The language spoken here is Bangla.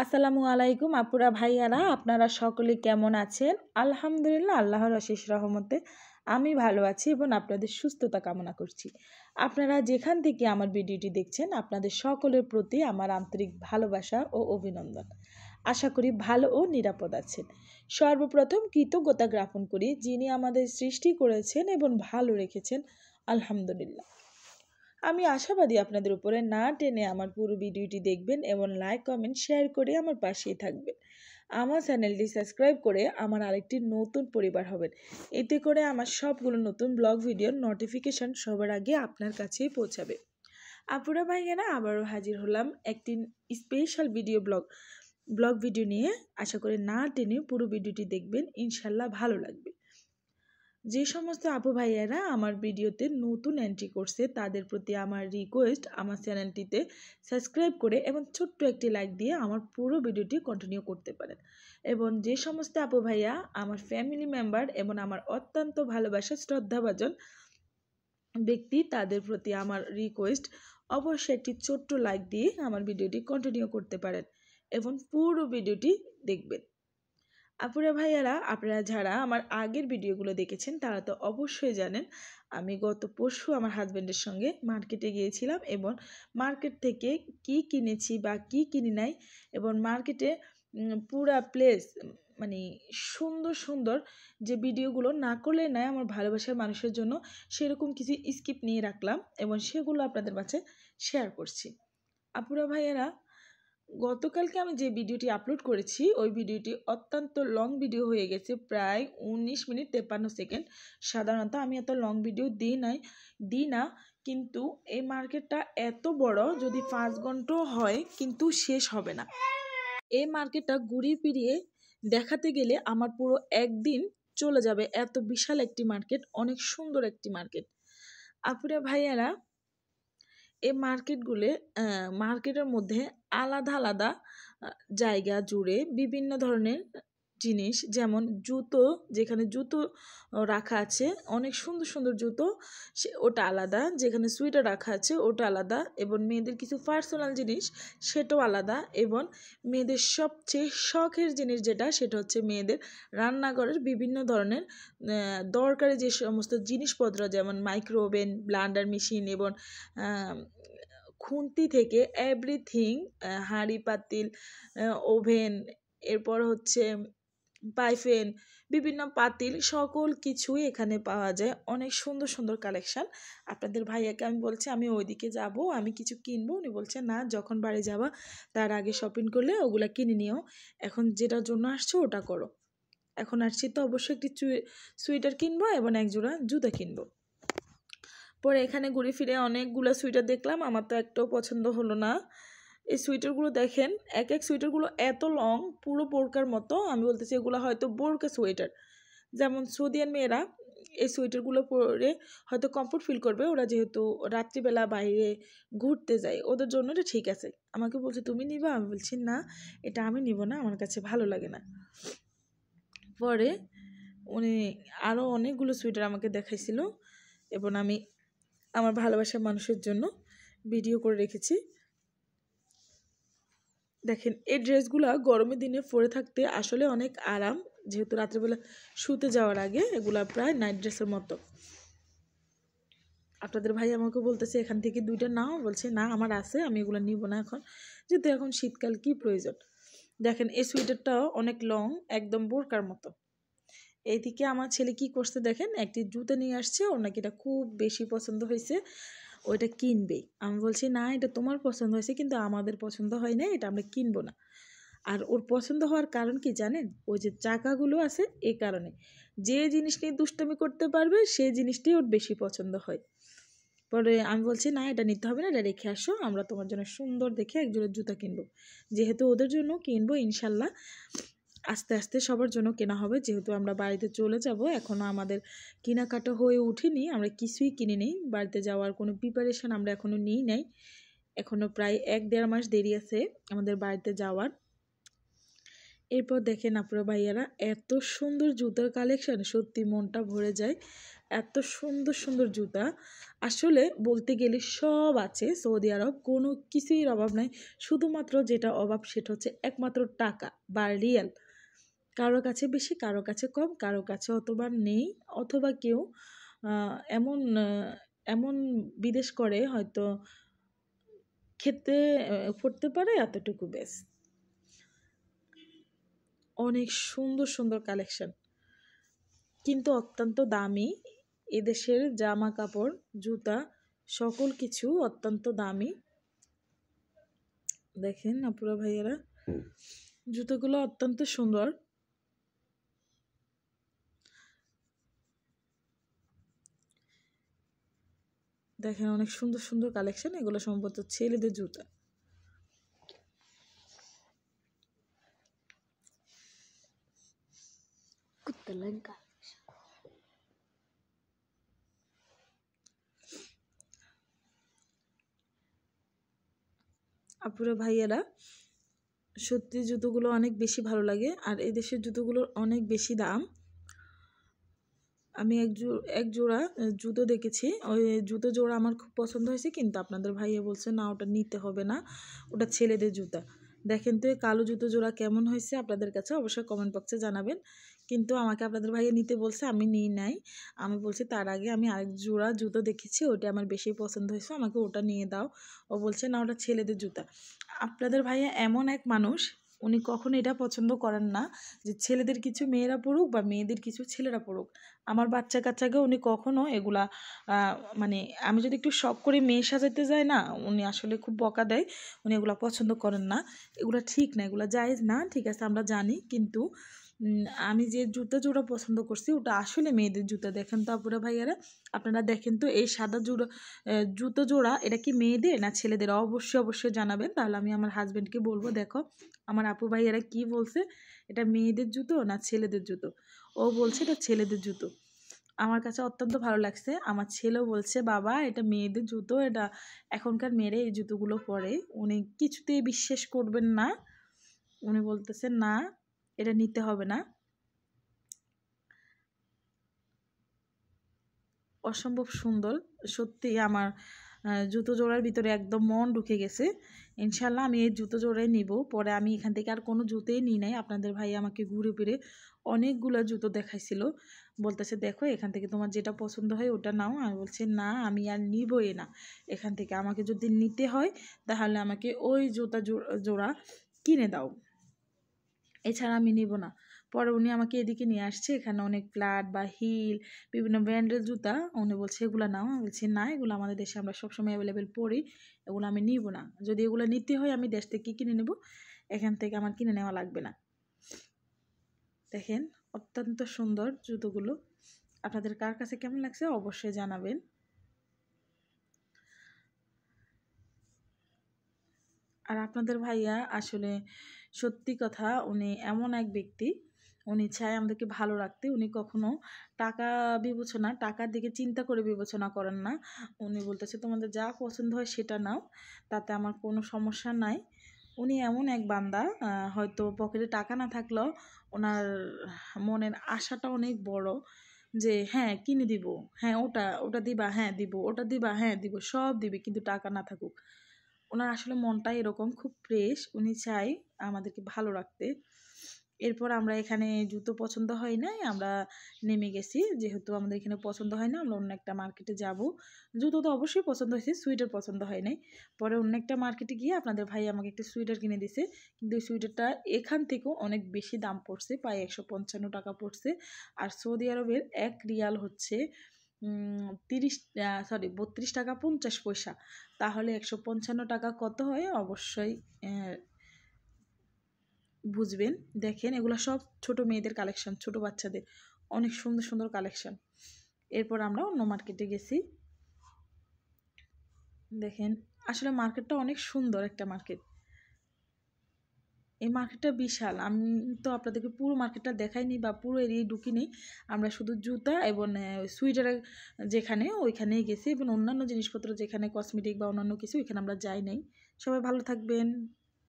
আসসালামু আলাইকুম আপুরা ভাইয়ারা, আপনারা সকলে কেমন আছেন? আলহামদুলিল্লাহ, আল্লাহর অশেষ রহমতে আমি ভালো আছি এবং আপনাদের সুস্থতা কামনা করছি। আপনারা যেখান থেকে আমার ভিডিওটি দেখছেন, আপনাদের সকলের প্রতি আমার আন্তরিক ভালোবাসা ও অভিনন্দন। আশা করি ভালো ও নিরাপদ আছেন। সর্বপ্রথম কৃতজ্ঞতা জ্ঞাপন করি যিনি আমাদের সৃষ্টি করেছেন এবং ভালো রেখেছেন, আলহামদুলিল্লাহ। আমি আশাবাদী আপনাদের উপরে না টেনে আমার পুরো ভিডিওটি দেখবেন এবং লাইক কমেন্ট শেয়ার করে আমার পাশেই থাকবেন। আমার চ্যানেলটি সাবস্ক্রাইব করে আমার আরেকটি নতুন পরিবার হবেন। এতে করে আমার সবগুলো নতুন ব্লগ ভিডিওর নোটিফিকেশন সবার আগে আপনার কাছেই পৌঁছাবে। আপুরা ভাইয়েরা, আবারও হাজির হলাম একটি স্পেশাল ব্লগ ভিডিও নিয়ে। আশা করি না টেনে পুরো ভিডিওটি দেখবেন, ইনশাল্লাহ ভালো লাগবে। যে সমস্ত আপু ভাইয়েরা আমার ভিডিওতে নতুন এন্ট্রি করছে তাদের প্রতি আমার রিকোয়েস্ট, আমার চ্যানেলটিতে সাবস্ক্রাইব করে এবং ছোট্ট একটি লাইক দিয়ে আমার পুরো ভিডিওটি কন্টিনিউ করতে পারেন। এবং যে সমস্ত আপু ভাইয়া আমার ফ্যামিলি মেম্বার এবং আমার অত্যন্ত ভালোবাসা শ্রদ্ধাভাজন ব্যক্তি, তাদের প্রতি আমার রিকোয়েস্ট, অবশ্যই একটি ছোট্ট লাইক দিয়ে আমার ভিডিওটি কন্টিনিউ করতে পারেন এবং পুরো ভিডিওটি দেখবেন। আপুরা ভাইয়ারা, আপনারা যারা আমার আগের ভিডিওগুলো দেখেছেন তারা তো অবশ্যই জানেন আমি গত পরশু আমার হাজব্যান্ডের সঙ্গে মার্কেটে গিয়েছিলাম এবং মার্কেট থেকে কি কিনেছি বা কি কিনি নাই, এবং মার্কেটে পুরা প্লেস মানে সুন্দর সুন্দর যে ভিডিওগুলো না করলে নাই আমার ভালোবাসার মানুষের জন্য, সেরকম কিছু স্কিপ নিয়ে রাখলাম এবং সেগুলো আপনাদের কাছে শেয়ার করছি। আপুরা ভাইয়ারা, গতকালকে আমি যে ভিডিওটি আপলোড করেছি ওই ভিডিওটি অত্যন্ত লং ভিডিও হয়ে গেছে, প্রায় 19 মিনিট 53 সেকেন্ড। সাধারণত আমি এত লং ভিডিও দিই না, কিন্তু এই মার্কেটটা এত বড়, যদি 5 ঘন্টাও হয় কিন্তু শেষ হবে না। এই মার্কেটটা ঘুরিয়ে ফিরিয়ে দেখাতে গেলে আমার পুরো একদিন চলে যাবে। এত বিশাল একটি মার্কেট, অনেক সুন্দর একটি মার্কেট। আপুরা ভাইয়ারা, এই মার্কেটের মধ্যে আলাদা আলাদা জায়গা জুড়ে বিভিন্ন ধরনের জিনিস, যেমন জুতো, যেখানে জুতো রাখা আছে অনেক সুন্দর সুন্দর জুতো, ওটা আলাদা। যেখানে সুইটার রাখা আছে ওটা আলাদা, এবং মেয়েদের কিছু পার্সোনাল জিনিস সেটাও আলাদা। এবং মেয়েদের সবচেয়ে শখের জিনিস যেটা, সেটা হচ্ছে মেয়েদের রান্নাঘরের বিভিন্ন ধরনের দরকারি যে সমস্ত জিনিসপত্র, যেমন মাইক্রো ওভেন, ব্লান্ডার মেশিন এবং খুন্তি থেকে এভরিথিং, হাঁড়ি পাতিল, ওভেন, এরপর হচ্ছে পাইফেন, বিভিন্ন পাতিল, সকল কিছুই এখানে পাওয়া যায়। অনেক সুন্দর সুন্দর কালেকশন। আপনাদের ভাইয়াকে আমি বলছি আমি ওইদিকে যাব, আমি কিছু কিনবো। উনি বলছে না, যখন বাড়ি যাবা তার আগে শপিং করলে ওগুলা কিনে নিও, এখন যেটার জন্য আসছো ওটা করো। এখন আসছি তো অবশ্যই একটি সুইটার কিনবো এবং এক জোড়া জুতা কিনবো। পরে এখানে ঘুরে ফিরে অনেকগুলো সুইটার দেখলাম, আমার তো একটাও পছন্দ হলো না। এই সুইটারগুলো দেখেন, এক সুইটারগুলো এত লং, পুরো বোরকার মতো। আমি বলতেছি এগুলো হয়তো বোরকা সোয়েটার। যেমন সৌদিয়ান মেয়েরা এই সোয়েটারগুলো পরে হয়তো কমফোর্ট ফিল করবে, ওরা যেহেতু রাত্রিবেলা বাইরে ঘুরতে যায়, ওদের জন্য এটা ঠিক আছে। আমাকে বলছে তুমি নিবা, আমি বলছি না, এটা আমি নিব না, আমার কাছে ভালো লাগে না। পরে উনি আরও অনেকগুলো সোয়েটার আমাকে দেখাইছিল এবং আমি আমার ভালোবাসার মানুষের জন্য ভিডিও করে রেখেছি। দেখেন, এই ড্রেসগুলো গরমের দিনে পরে থাকতে আসলে অনেক আরাম, যেহেতু রাত্রেবেলা শুতে যাওয়ার আগে এগুলা প্রায় নাইট ড্রেসের মতো। আপনাদের ভাই আমাকে বলতেছে এখান থেকে দুইটা নাও, বলছে না আমার আছে, আমি এগুলো নিব না এখন, যেহেতু এখন শীতকাল, কি প্রয়োজন। দেখেন, এই সোয়েটারটাও অনেক লং, একদম বোরকার মতো। এইদিকে আমার ছেলে কি করছে দেখেন, একটি জুতো নিয়ে আসছে, ওর নাকি এটা খুব বেশি পছন্দ হয়েছে, ওইটা কিনবেই। আমি বলছি না, এটা তোমার পছন্দ হয়েছে কিন্তু আমাদের পছন্দ হয় না, এটা আমরা কিনবো না। আর ওর পছন্দ হওয়ার কারণ কি জানেন? ওই যে চাকাগুলো আছে, এই কারণে। যে জিনিস নিয়ে দুষ্টামি করতে পারবে সেই জিনিসটাই ওর বেশি পছন্দ হয়। পরে আমি বলছি না, এটা নিতে হবে না, এটা রেখে আসো, আমরা তোমার জন্য সুন্দর দেখে একজোড়া জুতা কিনবো। যেহেতু ওদের জন্য কিনবো ইনশাল্লাহ, আস্তে আস্তে সবার জন্য কেনা হবে, যেহেতু আমরা বাড়িতে চলে যাব। এখনও আমাদের কেনাকাটা হয়ে উঠিনি, আমরা কিছুই কিনে নেই, বাড়িতে যাওয়ার কোনো প্রিপারেশন আমরা এখনও নিই নাই। এখনও প্রায় 1-1.5 মাস দেরি আছে আমাদের বাড়িতে যাওয়ার। এরপর দেখেন আপনারা ভাইয়ারা, এত সুন্দর জুতার কালেকশন, সত্যি মনটা ভরে যায়। এত সুন্দর সুন্দর জুতা, আসলে বলতে গেলে সব আছে সৌদি আরব, কোনো কিছুই অভাব নাই। শুধুমাত্র যেটা অভাব সেটা হচ্ছে একমাত্র টাকা বা রিয়াল। কারো কাছে বেশি, কারো কাছে কম, কারো কাছে অথবা নেই, অথবা কেউ এমন এমন বিদেশ করে হয়তো খেতে পড়তে পারে, এতটুকু বেশ। অনেক সুন্দর সুন্দর কালেকশন, কিন্তু অত্যন্ত দামি। এদেশের জামা কাপড়, জুতা, সকল কিছু অত্যন্ত দামি। দেখেন আপুরা ভাইয়েরা, জুতোগুলো অত্যন্ত সুন্দর। দেখেন অনেক সুন্দর সুন্দর কালেকশন, এগুলো সম্ভবত ছেলেদের জুতা। আপুরা ভাইয়েরা, সত্যি জুতোগুলো অনেক বেশি ভালো লাগে, আর এদেশের জুতোগুলোর অনেক বেশি দাম। আমি এক জোড়া জুতো দেখেছি, ওই জুতো জোড়া আমার খুব পছন্দ হয়েছে, কিন্তু আপনাদের ভাইয়া বলছে না ওটা নিতে হবে না, ওটা ছেলেদের জুতা। দেখেন তো এই কালো জুতো জোড়া কেমন হয়েছে আপনাদের কাছে, অবশ্যই কমেন্ট বক্সে জানাবেন। কিন্তু আমাকে আপনাদের ভাইয়া নিতে বলছে, আমি নিই নাই। আমি বলছি তার আগে আমি আরেক জোড়া জুতো দেখেছি, ওটা আমার বেশি পছন্দ হয়েছে, আমাকে ওটা নিয়ে দাও। ও বলছে না ওটা ছেলেদের জুতা। আপনাদের ভাইয়া এমন এক মানুষ, উনি কখনো এটা পছন্দ করেন না যে ছেলেদের কিছু মেয়েরা পড়ুক বা মেয়েদের কিছু ছেলেরা পড়ুক। আমার বাচ্চা কাচ্চাকে উনি কখনো এগুলা মানে আমি যদি একটু শখ করে মেয়ে সাজাতে যাই না, উনি আসলে খুব বকা দেয়। উনি এগুলা পছন্দ করেন না, এগুলা ঠিক না, এগুলা জায়েজ না, ঠিক আছে আমরা জানি। কিন্তু আমি যে জুতা জোড়া পছন্দ করছি ওটা আসলে মেয়েদের জুতা। দেখেন তো আপুরা ভাইয়ারা, আপনারা দেখেন তো এই সাদা জুতো জোড়া এটা কি মেয়েদের না ছেলেদের, অবশ্যই অবশ্যই জানাবেন, তাহলে আমি আমার হাজবেন্ডকে বলবো দেখো আমার আপু ভাইয়ারা কি বলছে, এটা মেয়েদের জুতো না ছেলেদের জুতো। ও বলছে এটা ছেলেদের জুতো। আমার কাছে অত্যন্ত ভালো লাগছে। আমার ছেলেও বলছে বাবা এটা মেয়েদের জুতো, এটা এখনকার মেয়েরা এই জুতোগুলো পরে। উনি কিছুতেই বিশ্বাস করবেন না, উনি বলতেছেন না এটা নিতে হবে না। অসম্ভব সুন্দর, সত্যি আমার জুতো জোড়ার ভিতরে একদম মন ঢুকে গেছে। ইনশাল্লাহ আমি এই জুতো জোড়াই নিব। পরে আমি এখান থেকে আর কোনো জুতোই নিই নাই। আপনাদের ভাই আমাকে ঘুরে ফিরে অনেকগুলো জুতো দেখাইছিল, বলতেছে দেখো এখান থেকে তোমার যেটা পছন্দ হয় ওটা নাও। আমি বলছি না আমি আর নিবই না এখান থেকে, আমাকে যদি নিতে হয় তাহলে আমাকে ওই জুতা জোড়া কিনে দাও, এছাড়া আমি নিব না। পরে উনি আমাকে এদিকে নিয়ে আসছে, এখানে অনেক ফ্ল্যাট বা হিল বিভিন্ন ব্র্যান্ডের জুতা, উনি বলছে এগুলো নাও। আমি বলছি না এগুলো আমাদের দেশে আমরা সবসময় অ্যাভেলেবেল পড়ি, এগুলো আমি নিব না। যদি এগুলো নিতে হয় আমি দেশ থেকে কিনে নেব, এখান থেকে আমার কিনে নেওয়া লাগবে না। দেখেন অত্যন্ত সুন্দর জুতোগুলো, আপনাদের কার কাছে কেমন লাগছে অবশ্যই জানাবেন। আর আপনাদের ভাইয়া আসলে সত্যি কথা, উনি এমন এক ব্যক্তি, উনি চায় আমাদেরকে ভালো রাখতে। উনি কখনো টাকা বিবেচনা, টাকার দিকে চিন্তা করে বিবেচনা করেন না। উনি বলতেছে তোমাদের যা পছন্দ হয় সেটা নাও, তাতে আমার কোনো সমস্যা নাই। উনি এমন এক বান্দা, হয়তো পকেটে টাকা না থাকলেও ওনার মনের আশাটা অনেক বড়, যে হ্যাঁ কিনে দিব, হ্যাঁ ওটা ওটা দিবা, হ্যাঁ দিব, ওটা দিবা, হ্যাঁ দিব, সব দিবে, কিন্তু টাকা না থাকুক। ওনার আসলে মনটা এরকম খুব ফ্রেশ, উনি চাই আমাদেরকে ভালো রাখতে। এরপর আমরা এখানে জুতো পছন্দ হয় নাই, আমরা নেমে গেছি, যেহেতু আমাদের এখানে পছন্দ হয় না আমরা অন্য একটা মার্কেটে যাব। জুতো তো অবশ্যই পছন্দ হয়েছে, সুইটার পছন্দ হয় নাই। পরে অন্য একটা মার্কেটে গিয়ে আপনাদের ভাই আমাকে একটা সুইটার কিনে দিছে, কিন্তু ওই সুইটারটা এখান থেকেও অনেক বেশি দাম পড়ছে, প্রায় 155 টাকা পড়ছে। আর সৌদি আরবের 1 রিয়াল হচ্ছে 32 টাকা 50 পয়সা। তাহলে 155 টাকা কত হয় অবশ্যই বুঝবেন। দেখেন এগুলো সব ছোট মেয়েদের কালেকশন, ছোট বাচ্চাদের অনেক সুন্দর সুন্দর কালেকশন। এরপর আমরা অন্য মার্কেটে গেছি। দেখেন আসলে মার্কেটটা অনেক সুন্দর একটা মার্কেট, এই মার্কেটটা বিশাল। আমি তো আপনাদেরকে পুরো মার্কেটটা দেখাইনি বা পুরো এরিয়ায় ঢুকিনি, আমরা শুধু জুতা এবং সুইটার যেখানে ওইখানেই গেছি, এবং অন্যান্য জিনিসপত্র যেখানে কসমেটিক বা অন্যান্য কিছু ওইখানে আমরা যাই নাই। সবাই ভালো থাকবেন।